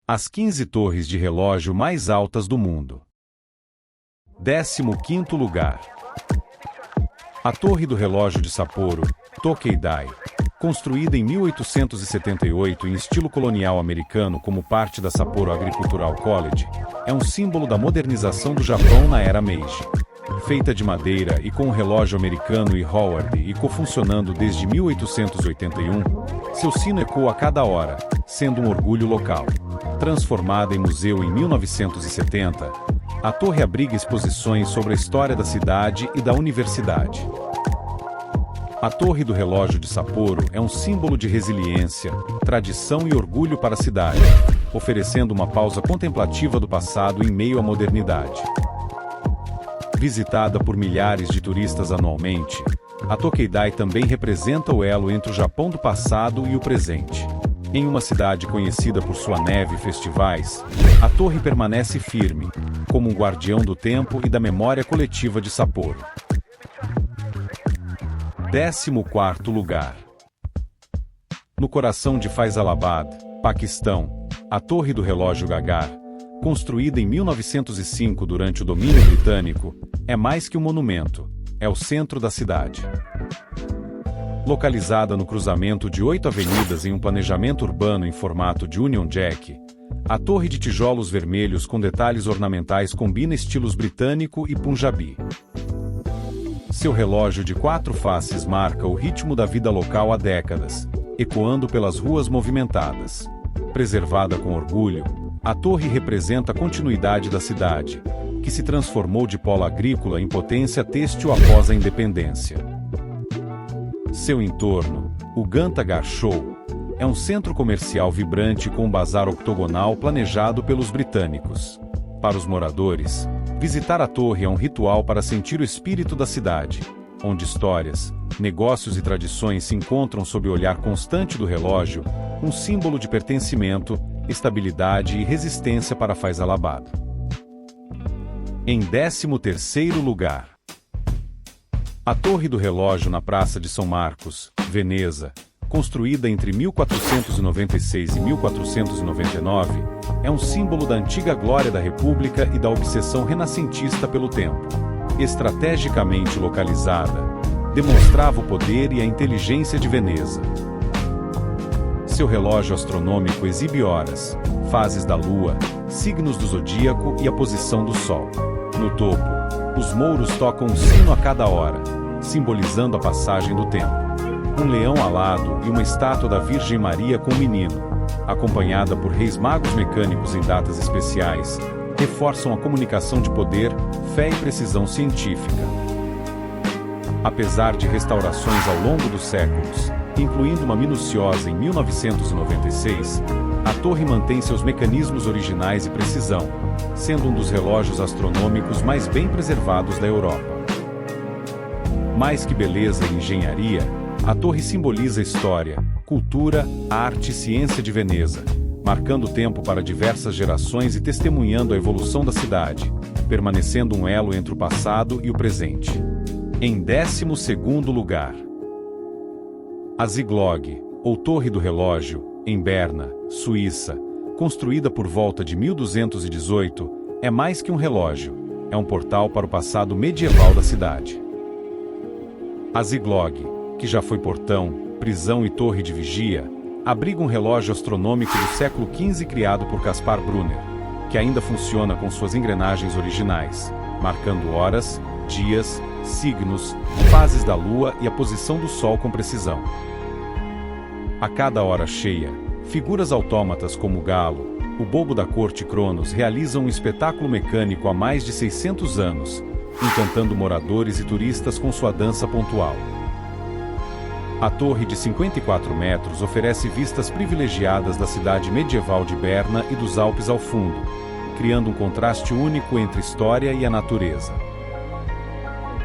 As 15 torres de relógio mais altas do mundo. 15º lugar. A Torre do Relógio de Sapporo, Tokeidai, construída em 1878 em estilo colonial americano como parte da Sapporo Agricultural College, é um símbolo da modernização do Japão na era Meiji. Feita de madeira e com um relógio americano e Howard e cofuncionando desde 1881, seu sino ecoa a cada hora, sendo um orgulho local. Transformada em museu em 1970, a torre abriga exposições sobre a história da cidade e da universidade. A Torre do Relógio de Sapporo é um símbolo de resiliência, tradição e orgulho para a cidade, oferecendo uma pausa contemplativa do passado em meio à modernidade. Visitada por milhares de turistas anualmente, a Tokeidai também representa o elo entre o Japão do passado e o presente. Em uma cidade conhecida por sua neve e festivais, a torre permanece firme, como um guardião do tempo e da memória coletiva de Sapporo. 14º lugar. No coração de Faisalabad, Paquistão, a Torre do Relógio Gagar, construída em 1905 durante o domínio britânico, é mais que um monumento, é o centro da cidade. Localizada no cruzamento de 8 avenidas em um planejamento urbano em formato de Union Jack, a torre de tijolos vermelhos com detalhes ornamentais combina estilos britânico e punjabi. Seu relógio de 4 faces marca o ritmo da vida local há décadas, ecoando pelas ruas movimentadas. Preservada com orgulho, a torre representa a continuidade da cidade, que se transformou de polo agrícola em potência têxtil após a independência. Seu entorno, o Gantagar Show, é um centro comercial vibrante com um bazar octogonal planejado pelos britânicos. Para os moradores, visitar a torre é um ritual para sentir o espírito da cidade, onde histórias, negócios e tradições se encontram sob o olhar constante do relógio, um símbolo de pertencimento, estabilidade e resistência para Faisalabad. Em 13º lugar. A Torre do Relógio na Praça de São Marcos, Veneza, construída entre 1496 e 1499, é um símbolo da antiga glória da República e da obsessão renascentista pelo tempo. Estrategicamente localizada, demonstrava o poder e a inteligência de Veneza. Seu relógio astronômico exibe horas, fases da Lua, signos do zodíaco e a posição do Sol. No topo, os mouros tocam um sino a cada hora, simbolizando a passagem do tempo. Um leão alado e uma estátua da Virgem Maria com um menino, acompanhada por reis magos mecânicos em datas especiais, reforçam a comunicação de poder, fé e precisão científica. Apesar de restaurações ao longo dos séculos, incluindo uma minuciosa em 1996, a torre mantém seus mecanismos originais e precisão, sendo um dos relógios astronômicos mais bem preservados da Europa. Mais que beleza e engenharia, a torre simboliza história, cultura, arte e ciência de Veneza, marcando o tempo para diversas gerações e testemunhando a evolução da cidade, permanecendo um elo entre o passado e o presente. Em 12º lugar. A Ziglog, ou Torre do Relógio, em Berna, Suíça, construída por volta de 1218, é mais que um relógio, é um portal para o passado medieval da cidade. A Ziglog, que já foi portão, prisão e torre de vigia, abriga um relógio astronômico do século XV criado por Caspar Brunner, que ainda funciona com suas engrenagens originais, marcando horas, dias, signos, fases da Lua e a posição do Sol com precisão. A cada hora cheia, figuras autômatas como o galo, o bobo da corte Cronos realizam um espetáculo mecânico há mais de 600 anos, encantando moradores e turistas com sua dança pontual. A torre de 54 metros oferece vistas privilegiadas da cidade medieval de Berna e dos Alpes ao fundo, criando um contraste único entre história e a natureza.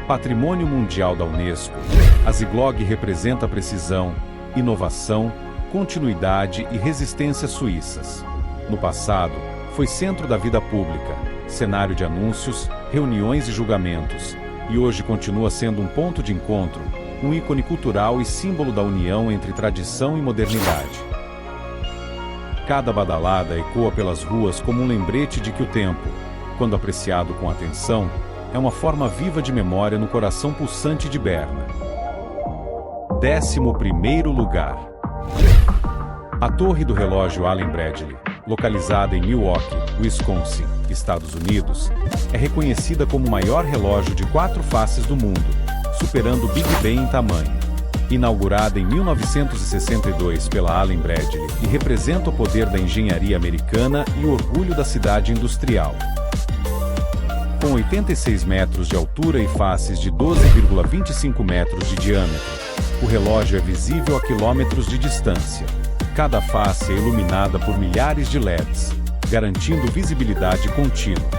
Patrimônio Mundial da Unesco, a Ziglog representa precisão, inovação, continuidade e resistência suíças. No passado, foi centro da vida pública, cenário de anúncios, reuniões e julgamentos, e hoje continua sendo um ponto de encontro, um ícone cultural e símbolo da união entre tradição e modernidade. Cada badalada ecoa pelas ruas como um lembrete de que o tempo, quando apreciado com atenção, é uma forma viva de memória no coração pulsante de Berna. 11º lugar. A Torre do Relógio Allen Bradley, localizada em Milwaukee, Wisconsin, Estados Unidos, é reconhecida como o maior relógio de 4 faces do mundo, superando o Big Ben em tamanho. Inaugurada em 1962 pela Allen Bradley e representa o poder da engenharia americana e o orgulho da cidade industrial. Com 86 metros de altura e faces de 12,25 metros de diâmetro, o relógio é visível a quilômetros de distância. Cada face é iluminada por milhares de LEDs, garantindo visibilidade contínua.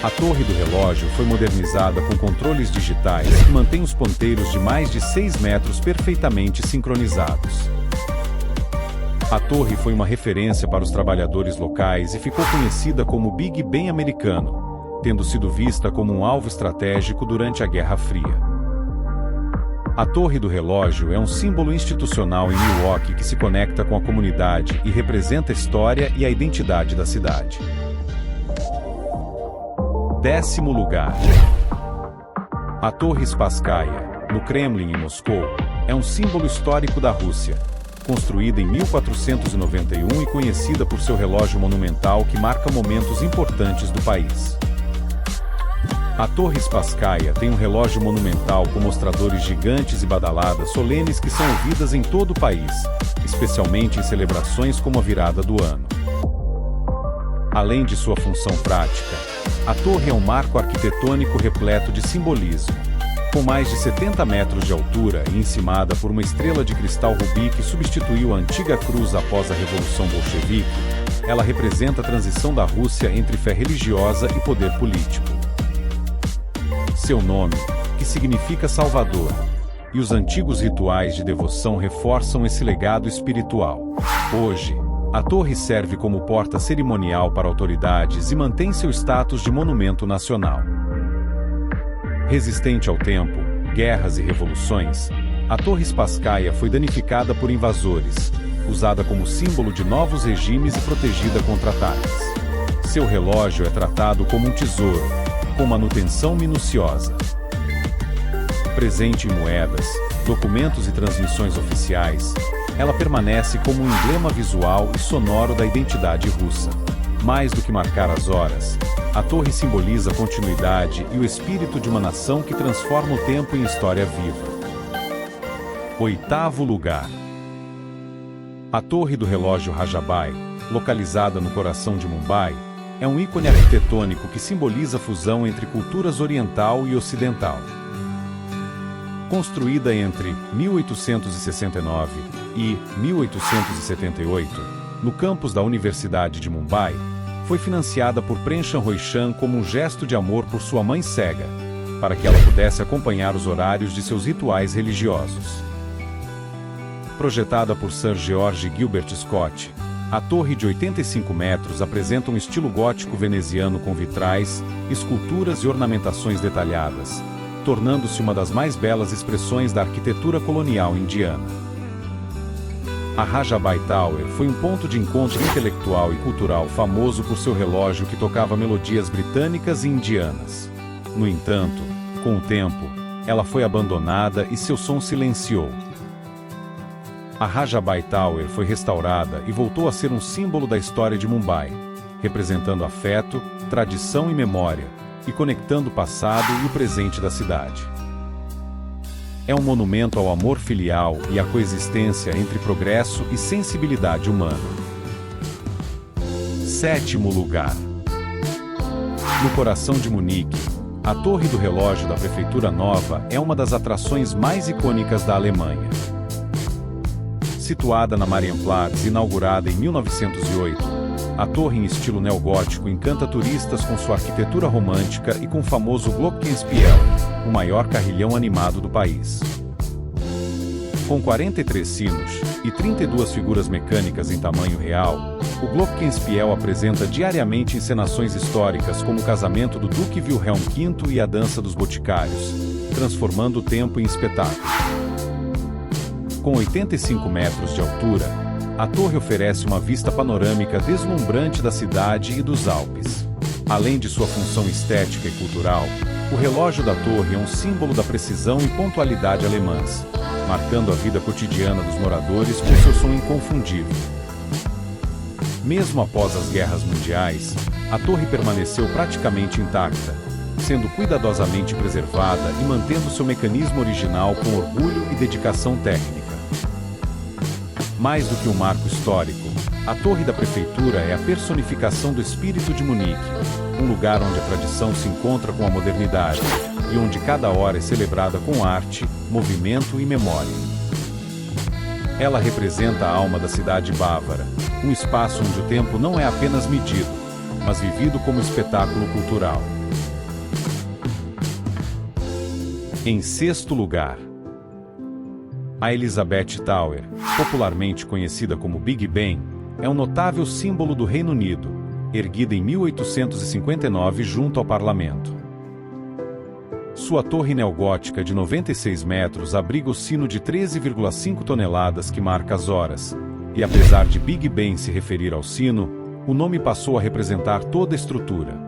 A torre do relógio foi modernizada com controles digitais e mantém os ponteiros de mais de 6 metros perfeitamente sincronizados. A torre foi uma referência para os trabalhadores locais e ficou conhecida como Big Ben americano, tendo sido vista como um alvo estratégico durante a Guerra Fria. A Torre do Relógio é um símbolo institucional em Milwaukee que se conecta com a comunidade e representa a história e a identidade da cidade. 10º lugar. A Torre Spasskaya, no Kremlin em Moscou, é um símbolo histórico da Rússia, construída em 1491 e conhecida por seu relógio monumental que marca momentos importantes do país. A Torre Spasskaya tem um relógio monumental com mostradores gigantes e badaladas solenes que são ouvidas em todo o país, especialmente em celebrações como a virada do ano. Além de sua função prática, a torre é um marco arquitetônico repleto de simbolismo. Com mais de 70 metros de altura e encimada por uma estrela de cristal rubi que substituiu a antiga cruz após a Revolução Bolchevique, ela representa a transição da Rússia entre fé religiosa e poder político. Seu nome, que significa Salvador, e os antigos rituais de devoção reforçam esse legado espiritual. Hoje, a torre serve como porta cerimonial para autoridades e mantém seu status de monumento nacional. Resistente ao tempo, guerras e revoluções, a Torre Spasskaya foi danificada por invasores, usada como símbolo de novos regimes e protegida contra ataques. Seu relógio é tratado como um tesouro, com manutenção minuciosa. Presente em moedas, documentos e transmissões oficiais, ela permanece como um emblema visual e sonoro da identidade russa. Mais do que marcar as horas, a torre simboliza a continuidade e o espírito de uma nação que transforma o tempo em história viva. 8º lugar. A Torre do Relógio Rajabai, localizada no coração de Mumbai, é um ícone arquitetônico que simboliza a fusão entre culturas oriental e ocidental. Construída entre 1869 e 1878, no campus da Universidade de Mumbai, foi financiada por Premchand Royshan como um gesto de amor por sua mãe cega, para que ela pudesse acompanhar os horários de seus rituais religiosos. Projetada por Sir George Gilbert Scott, a torre de 85 metros apresenta um estilo gótico veneziano com vitrais, esculturas e ornamentações detalhadas, tornando-se uma das mais belas expressões da arquitetura colonial indiana. A Rajabai Tower foi um ponto de encontro intelectual e cultural famoso por seu relógio que tocava melodias britânicas e indianas. No entanto, com o tempo, ela foi abandonada e seu som silenciou. A Rajabai Tower foi restaurada e voltou a ser um símbolo da história de Mumbai, representando afeto, tradição e memória, e conectando o passado e o presente da cidade. É um monumento ao amor filial e à coexistência entre progresso e sensibilidade humana. 7º lugar. No coração de Munique, a Torre do Relógio da Prefeitura Nova é uma das atrações mais icônicas da Alemanha. Situada na Marienplatz, inaugurada em 1908, a torre em estilo neogótico encanta turistas com sua arquitetura romântica e com o famoso Glockenspiel, o maior carrilhão animado do país. Com 43 sinos e 32 figuras mecânicas em tamanho real, o Glockenspiel apresenta diariamente encenações históricas como o casamento do Duque Wilhelm V e a Dança dos Boticários, transformando o tempo em espetáculo. Com 85 metros de altura, A torre oferece uma vista panorâmica deslumbrante da cidade e dos Alpes. Além de sua função estética e cultural, o relógio da torre é um símbolo da precisão e pontualidade alemãs, marcando a vida cotidiana dos moradores com seu som inconfundível. Mesmo após as guerras mundiais, a torre permaneceu praticamente intacta, sendo cuidadosamente preservada e mantendo seu mecanismo original com orgulho e dedicação técnica. Mais do que um marco histórico, a Torre da Prefeitura é a personificação do espírito de Munique, um lugar onde a tradição se encontra com a modernidade e onde cada hora é celebrada com arte, movimento e memória. Ela representa a alma da cidade bávara, um espaço onde o tempo não é apenas medido, mas vivido como espetáculo cultural. Em sexto lugar, a Elizabeth Tower, popularmente conhecida como Big Ben, é um notável símbolo do Reino Unido, erguida em 1859 junto ao Parlamento. Sua torre neogótica de 96 metros abriga o sino de 13,5 toneladas que marca as horas, e apesar de Big Ben se referir ao sino, o nome passou a representar toda a estrutura.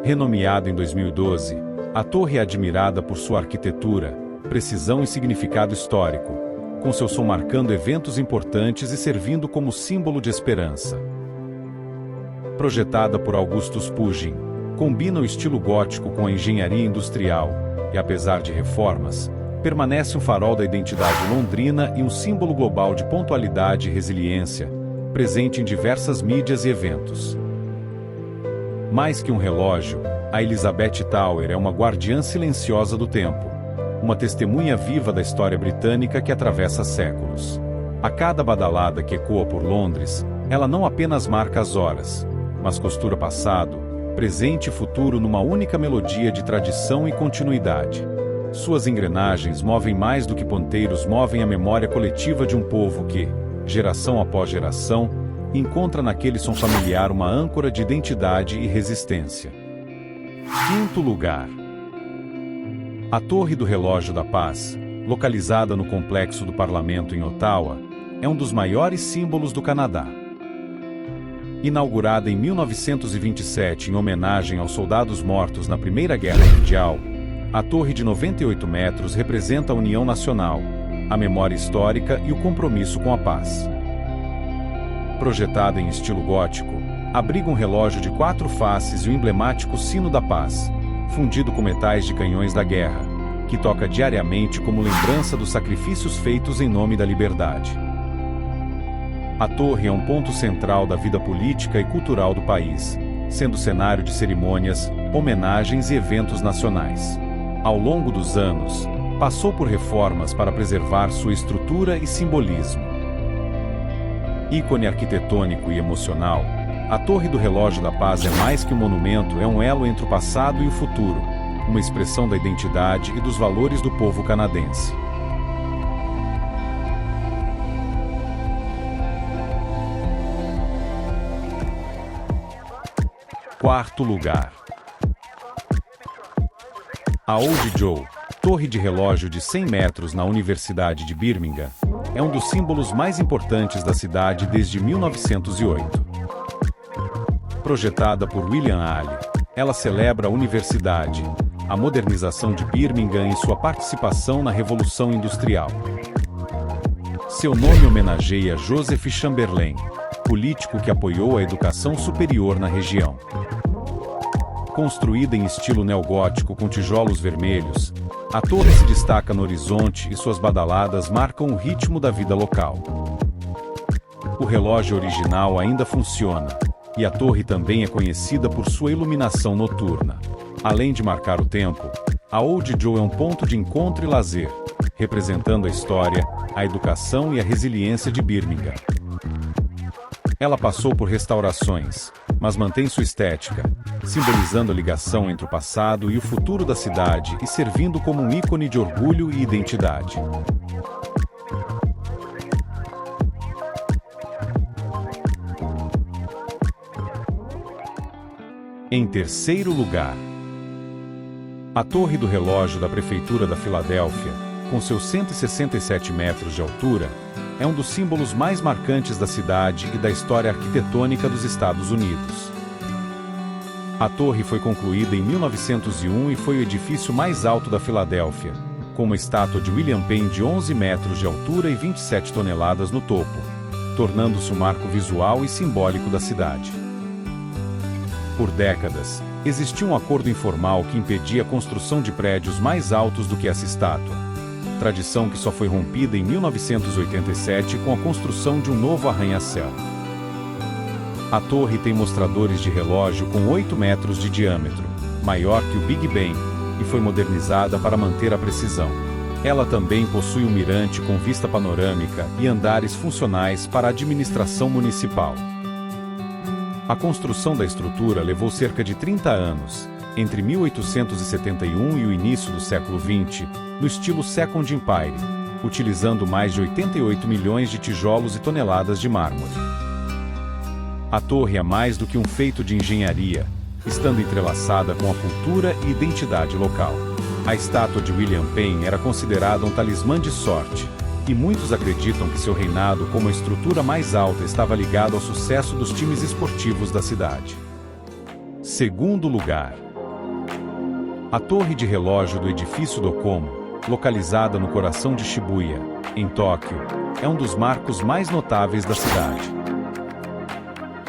Renomeada em 2012, a torre é admirada por sua arquitetura, precisão e significado histórico, com seu som marcando eventos importantes e servindo como símbolo de esperança. Projetada por Augustus Pugin, combina o estilo gótico com a engenharia industrial e, apesar de reformas, permanece um farol da identidade londrina e um símbolo global de pontualidade e resiliência, presente em diversas mídias e eventos. Mais que um relógio, a Elizabeth Tower é uma guardiã silenciosa do tempo, uma testemunha viva da história britânica que atravessa séculos. A cada badalada que ecoa por Londres, ela não apenas marca as horas, mas costura passado, presente e futuro numa única melodia de tradição e continuidade. Suas engrenagens movem mais do que ponteiros, movem a memória coletiva de um povo que, geração após geração, encontra naquele som familiar uma âncora de identidade e resistência. Quinto lugar. A Torre do Relógio da Paz, localizada no complexo do Parlamento em Ottawa, é um dos maiores símbolos do Canadá. Inaugurada em 1927 em homenagem aos soldados mortos na Primeira Guerra Mundial, a torre de 98 metros representa a união nacional, a memória histórica e o compromisso com a paz. Projetada em estilo gótico, abriga um relógio de 4 faces e o emblemático Sino da Paz, fundido com metais de canhões da guerra, que toca diariamente como lembrança dos sacrifícios feitos em nome da liberdade. A torre é um ponto central da vida política e cultural do país, sendo cenário de cerimônias, homenagens e eventos nacionais. Ao longo dos anos, passou por reformas para preservar sua estrutura e simbolismo. Ícone arquitetônico e emocional, a Torre do Relógio da Paz é mais que um monumento, é um elo entre o passado e o futuro, uma expressão da identidade e dos valores do povo canadense. Quarto lugar. A Old Joe, torre de relógio de 100 metros na Universidade de Birmingham, é um dos símbolos mais importantes da cidade desde 1908. Projetada por William Halley, ela celebra a universidade, a modernização de Birmingham e sua participação na Revolução Industrial. Seu nome homenageia Joseph Chamberlain, político que apoiou a educação superior na região. Construída em estilo neogótico com tijolos vermelhos, a torre se destaca no horizonte e suas badaladas marcam o ritmo da vida local. O relógio original ainda funciona, e a torre também é conhecida por sua iluminação noturna. Além de marcar o tempo, a Old Joe é um ponto de encontro e lazer, representando a história, a educação e a resiliência de Birmingham. Ela passou por restaurações, mas mantém sua estética, simbolizando a ligação entre o passado e o futuro da cidade e servindo como um ícone de orgulho e identidade. Em terceiro lugar, a Torre do Relógio da Prefeitura da Filadélfia, com seus 167 metros de altura, é um dos símbolos mais marcantes da cidade e da história arquitetônica dos Estados Unidos. A torre foi concluída em 1901 e foi o edifício mais alto da Filadélfia, com uma estátua de William Penn de 11 metros de altura e 27 toneladas no topo, tornando-se um marco visual e simbólico da cidade. Por décadas, existia um acordo informal que impedia a construção de prédios mais altos do que essa estátua, tradição que só foi rompida em 1987 com a construção de um novo arranha-céu. A torre tem mostradores de relógio com 8 metros de diâmetro, maior que o Big Ben, e foi modernizada para manter a precisão. Ela também possui um mirante com vista panorâmica e andares funcionais para a administração municipal. A construção da estrutura levou cerca de 30 anos, entre 1871 e o início do século XX, no estilo Second Empire, utilizando mais de 88 milhões de tijolos e toneladas de mármore. A torre é mais do que um feito de engenharia, estando entrelaçada com a cultura e identidade local. A estátua de William Penn era considerada um talismã de sorte, e muitos acreditam que seu reinado como a estrutura mais alta estava ligado ao sucesso dos times esportivos da cidade. Segundo lugar, a torre de relógio do edifício Docomo, localizada no coração de Shibuya, em Tóquio, é um dos marcos mais notáveis da cidade.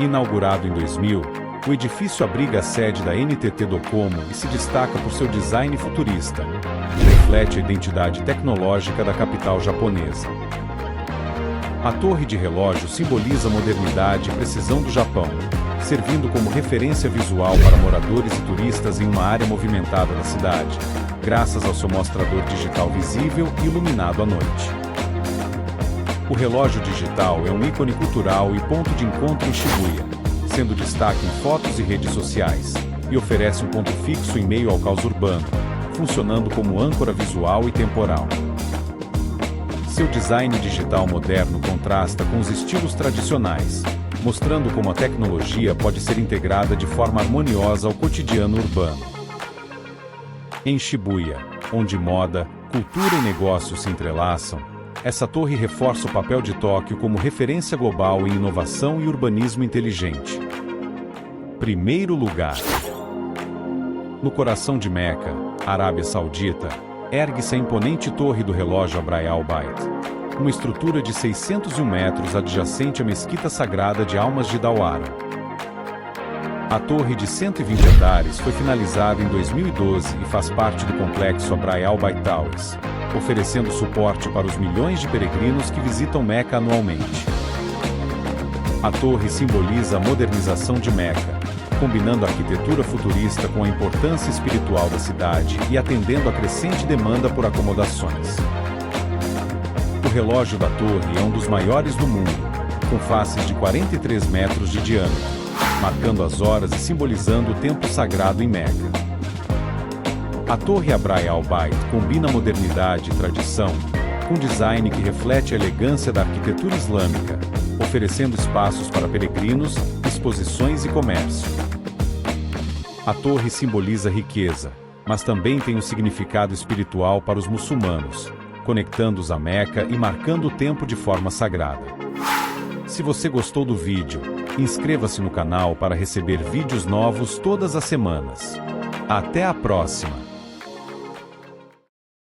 Inaugurado em 2000, o edifício abriga a sede da NTT Docomo e se destaca por seu design futurista, que reflete a identidade tecnológica da capital japonesa. A torre de relógio simboliza a modernidade e precisão do Japão, servindo como referência visual para moradores e turistas em uma área movimentada da cidade, graças ao seu mostrador digital visível e iluminado à noite. O relógio digital é um ícone cultural e ponto de encontro em Shibuya, sendo destaque em fotos e redes sociais, e oferece um ponto fixo em meio ao caos urbano, funcionando como âncora visual e temporal. Seu design digital moderno contrasta com os estilos tradicionais, mostrando como a tecnologia pode ser integrada de forma harmoniosa ao cotidiano urbano. Em Shibuya, onde moda, cultura e negócios se entrelaçam, essa torre reforça o papel de Tóquio como referência global em inovação e urbanismo inteligente. Primeiro lugar. No coração de Meca, Arábia Saudita, ergue-se a imponente Torre do Relógio Abrai al-Bait, uma estrutura de 601 metros adjacente à Mesquita Sagrada de Almas de Dawara. A torre de 120 andares foi finalizada em 2012 e faz parte do complexo Abrai al-Bait Towers, oferecendo suporte para os milhões de peregrinos que visitam Meca anualmente. A torre simboliza a modernização de Meca, combinando a arquitetura futurista com a importância espiritual da cidade e atendendo à crescente demanda por acomodações. O relógio da torre é um dos maiores do mundo, com faces de 43 metros de diâmetro, marcando as horas e simbolizando o tempo sagrado em Meca. A Torre Abrai al-Bait combina modernidade e tradição, com design que reflete a elegância da arquitetura islâmica, oferecendo espaços para peregrinos, exposições e comércio. A torre simboliza riqueza, mas também tem um significado espiritual para os muçulmanos, conectando-os a Meca e marcando o tempo de forma sagrada. Se você gostou do vídeo, inscreva-se no canal para receber vídeos novos todas as semanas. Até a próxima!